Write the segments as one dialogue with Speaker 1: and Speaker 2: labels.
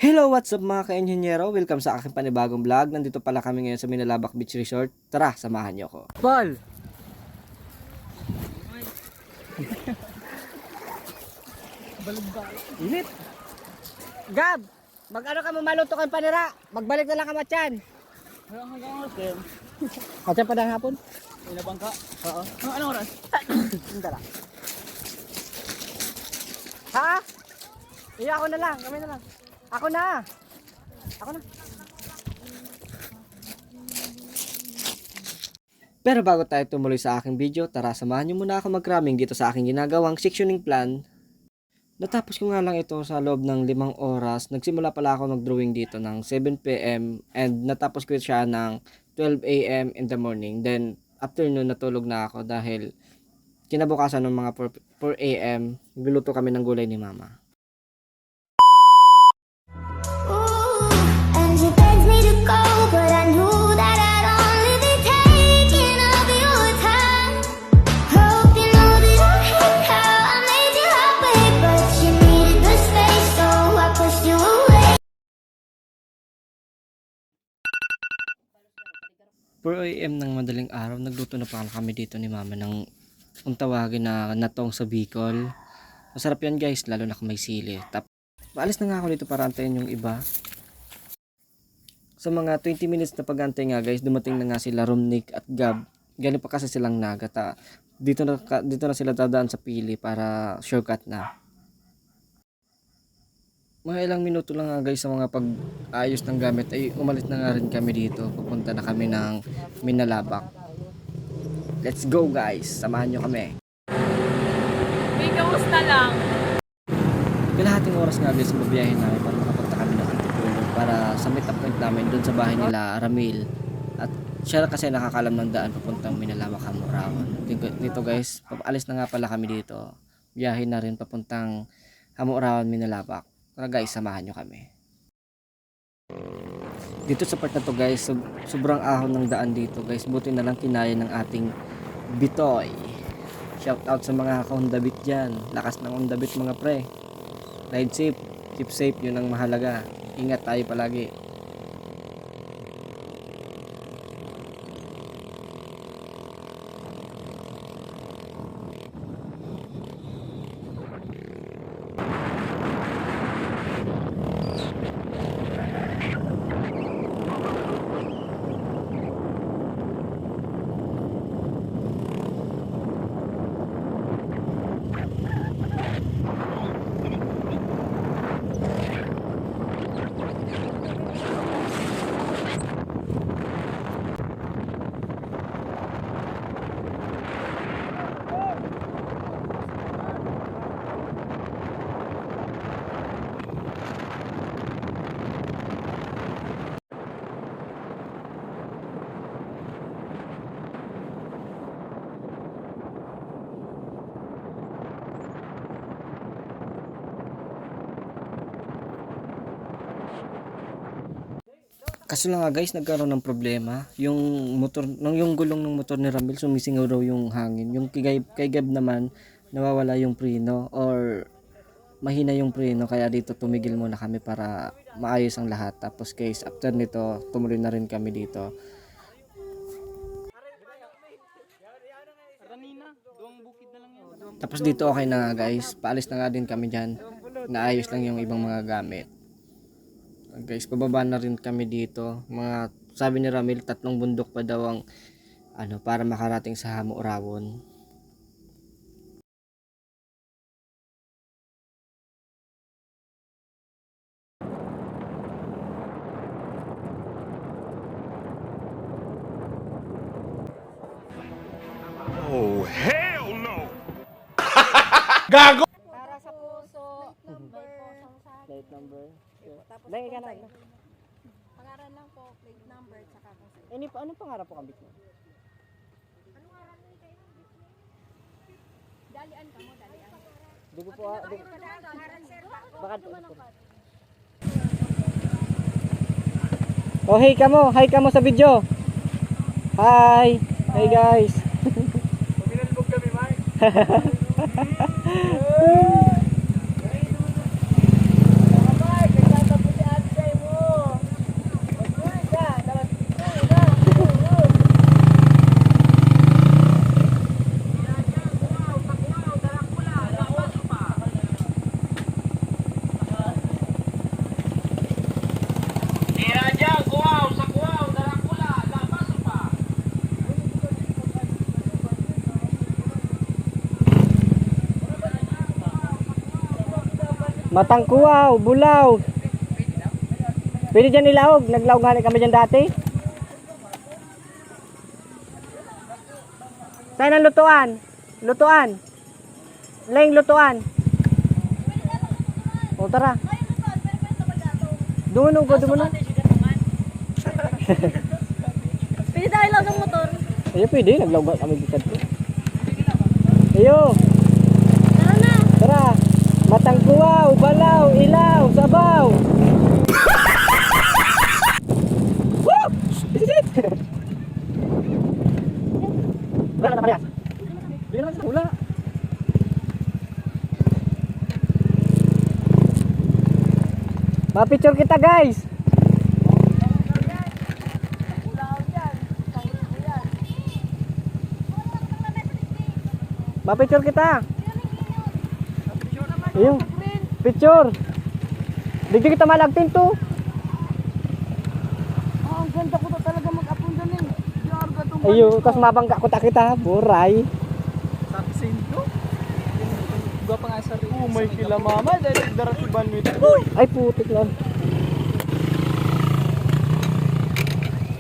Speaker 1: Hello, what's up mga ka-engineero? Welcome sa aking panibagong vlog. Nandito pala kami ngayon sa Minalabak Beach Resort. Tara, samahan niyo ko. Paul! Init! Gab! Mag-ano ka malutukan panira? Magbalik na lang ka matyan.
Speaker 2: Hanggang oras.
Speaker 1: Matyan pa ng hapon?
Speaker 2: May nabangka.
Speaker 1: Oo.
Speaker 2: Anong oras?
Speaker 1: Tara. Ha? Iya, ako na lang. Kami na lang. Ako na. Pero bago tayo tumuloy sa aking video, tara samahan niyo muna ako mag-cramming dito sa aking ginagawang sectioning plan. Natapos ko nga lang ito sa loob ng 5 oras. Nagsimula pala ako mag-drawing dito ng 7 PM and natapos ko siya ng 12 AM in the morning. Then afternoon natulog na ako dahil kinabukasan ng mga 4 AM, nagluto kami ng gulay ni mama.
Speaker 3: And you begged me to go, but I knew that I'd only be taking up your time. Hope you know that I hate how I made you happy, but you needed the space, so I pushed you away.
Speaker 1: 4 AM ng madaling araw, nagluto na pa kami dito ni mama ng kung tawagin na natong sa Bicol. Masarap yan guys, lalo na kung may sili. Paalis na nga ako dito para antayin yung iba. Sa mga 20 minutes na pag-antay nga guys, dumating na nga sila Romnick at Gab. Galing pa kasi silang Naga. Dito na sila dadaan sa pili para shortcut na. Mga ilang minuto lang nga guys sa mga pag-ayos ng gamit ay umalis na nga rin kami dito. Pupunta na kami ng Minalabak. Let's go guys, samahan nyo kami.
Speaker 2: May kamusta lang.
Speaker 1: Kalahating oras nga guys mabiyahin namin para makapunta kami ng Antipolo para sa meet up point namin doon sa bahay nila Ramil. At siya kasi nakakalam ng daan papuntang Minalabak, Hamurawan. Dito guys, papaalis na nga pala kami dito. Biyahin na rin papuntang Hamurawan, Minalabak. Tara guys, samahan nyo kami. Dito sa part na to guys, sobrang ahon ng daan dito guys. Buti na lang kinaya ng ating Bitoy. Shout out sa mga Honda Beat dyan. Lakas ng Honda Beat mga pre. Ride safe, keep safe, yun ang mahalaga. Ingat tayo palagi. Kaso lang nga guys, nagkaroon ng problema. Yung motor, yung gulong ng motor ni Ramil, sumisingaw raw yung hangin. Yung kay Gab naman, nawawala yung preno or mahina yung preno. Kaya dito tumigil muna kami para maayos ang lahat. Tapos guys, after nito, tumuloy na rin kami dito. Tapos dito okay na nga guys, paalis na nga din kami dyan. Naayos lang yung ibang mga gamit. Guys, pababa na rin kami dito. Sabi ni Ramil, 3 bundok pa daw ang para makarating sa Hamurawan.
Speaker 4: Oh, hell no! Gago!
Speaker 5: Para sa puso, may pusong sa
Speaker 1: Plate number.
Speaker 5: tapos
Speaker 1: Lagi ka na.
Speaker 5: pangalan lang po, plate number, tsaka kung saan.
Speaker 1: Anong pangarap po kambit mo?
Speaker 5: Anong aral mo kayo ng business? Dalian ka mo, dalian.
Speaker 1: Dugo po
Speaker 5: Pangalan sir,
Speaker 1: baka oh, hey kamo sa video. Hi. Hey guys.
Speaker 2: Pinalbog kami, Mike.
Speaker 1: Matangkuwaw, bulaw. Pwede dyan ilawog. Naglawag nga kami dyan dati. Saan ang lutuan? Lutuan. Leng lutuan. O tara. Dumunong ko, dumunong.
Speaker 5: Pwede tayo lang ng motor.
Speaker 1: Ayo, pwede. Naglawag kami dito. Ayo.
Speaker 5: Tara na.
Speaker 1: Tara. Matangkuwaw, balaw, ilaw, sabaw. Woo! Wala na parehas. Hindi naman sa hula. Ma-picture kita guys. Ma-picture kita. Ayun. Picture. Digdi kita malagtin to.
Speaker 2: Ang ganda ko to talaga mag-upon dyan eh. Yarga to.
Speaker 1: Ayun, kas mabangga ko ta kita, buray.
Speaker 2: Sabi sa inyo. Gua pa nga sa rin. Oh, may kila mama. Dahil daratiban mo ito.
Speaker 1: Ay putik lang.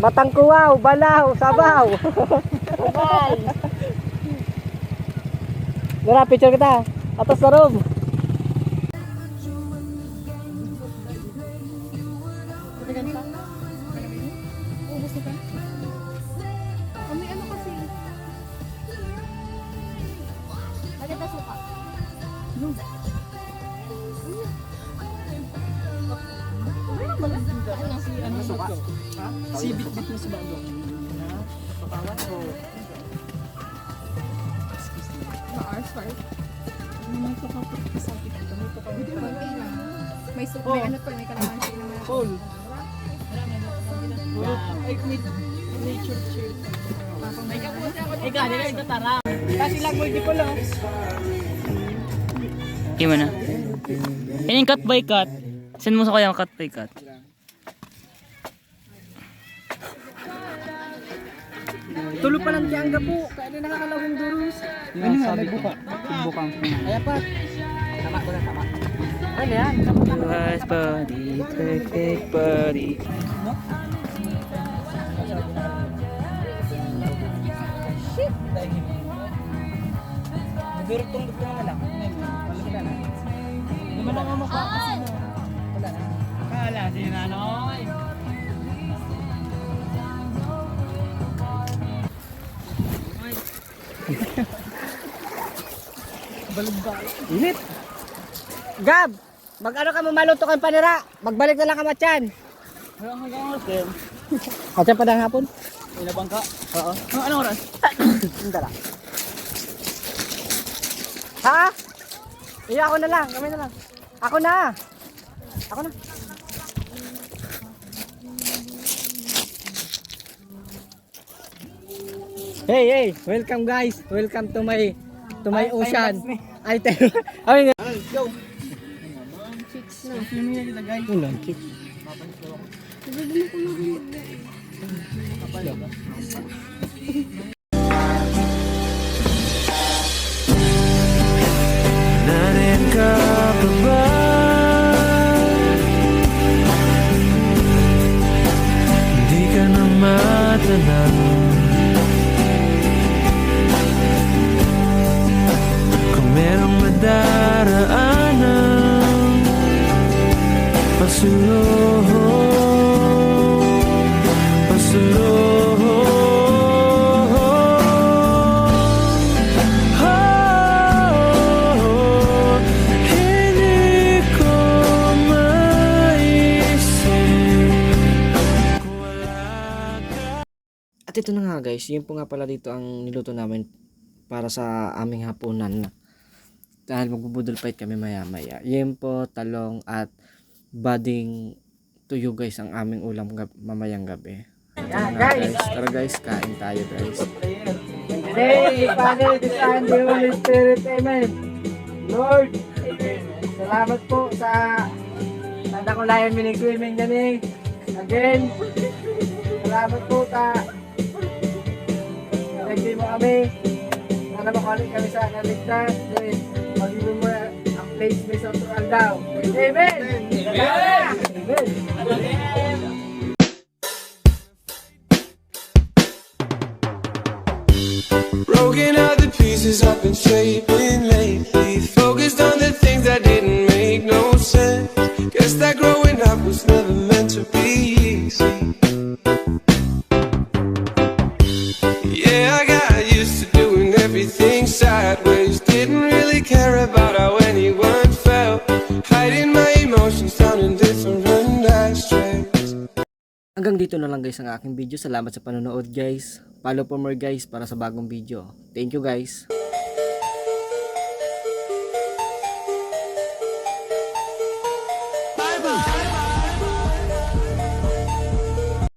Speaker 1: Matangkuwaw, balaw, sabaw. Dara, picture kita. Atas sa room.
Speaker 5: Ubus na ka? Kami ano kasi? Maganda suka.
Speaker 2: Ano suka? Si bit-bit mo sa bago. Papawan o?
Speaker 5: Ma-ours first.
Speaker 2: May pakapit ka sa akin. May pakapit ka.
Speaker 5: May soup, may ano pa, may kalamansi naman.
Speaker 2: Paul. Ay, nature chill. Ay, gani ka ito tara. Kasi lang mo, di ko lang.
Speaker 6: Okay mo na. Yan yung cut by cut. Send mo sa kaya cut by cut.
Speaker 1: Tulo pa lang tiyangga po. Kaya na nakakalawang durus.
Speaker 2: Ano nga, nagbuka. Nagbukang.
Speaker 1: Ay, apat. Tama ko na, tama. Ano yan?
Speaker 6: Last body, perfect body.
Speaker 2: Durutong-durutong na lang. Balik na lang. Hindi mo lang mukha kasi na. Wala na. Akala, si Nanoy.
Speaker 1: Init. Gab, mag-ano ka maluto kang panira. Magbalik na lang ka matyan.
Speaker 2: Hanggang oras din.
Speaker 1: Matyan pa ng hapon?
Speaker 2: Inabang ka?
Speaker 1: Oo.
Speaker 2: Anong oras?
Speaker 1: Hindi lang. Ha? Iya, ako na lang. Kami na lang. Ako na. Ako na. Hey, hey, welcome guys. Welcome to my ocean. Ay, tayo. Ay,
Speaker 2: Let's go. Film niya kita guys.
Speaker 1: ulan kit.
Speaker 7: Narin ka pa ba? Hindi ka na matanaw. Kung merong madaraanan pasuloho, pasuloho. Hindi ko maisip kung wala ka.
Speaker 1: At ito na nga guys, yun po nga pala dito ang niluto namin para sa aming hapunan. Dahil magbubudol fight kami maya maya. Yun po, talong at bading tuyo guys ang aming ulam mamayang gabi. Ayan, guys. Tara guys, kain tayo guys. Today, Father, the Son, the Holy Spirit, Amen. Lord, salamat po sa tanda ko layan minig-swimming ganing. Again, salamat po ta. Nalagay mo kami. Sana makalik kami sa kaligtas. Magiging mo ang
Speaker 2: place may natural daw. Amen! Amen!
Speaker 7: Broken all the pieces I've been shaping lately. Focused on the things that didn't make no sense. Guess that growing up was never meant to be easy. Yeah, I got used to doing everything sideways. Didn't really care about how anyone felt. Hiding my emotions down in different ashtrays.
Speaker 1: Hanggang dito na lang guys ang aking video. Salamat sa panonood guys. Follow for more guys para sa bagong video. Thank you guys.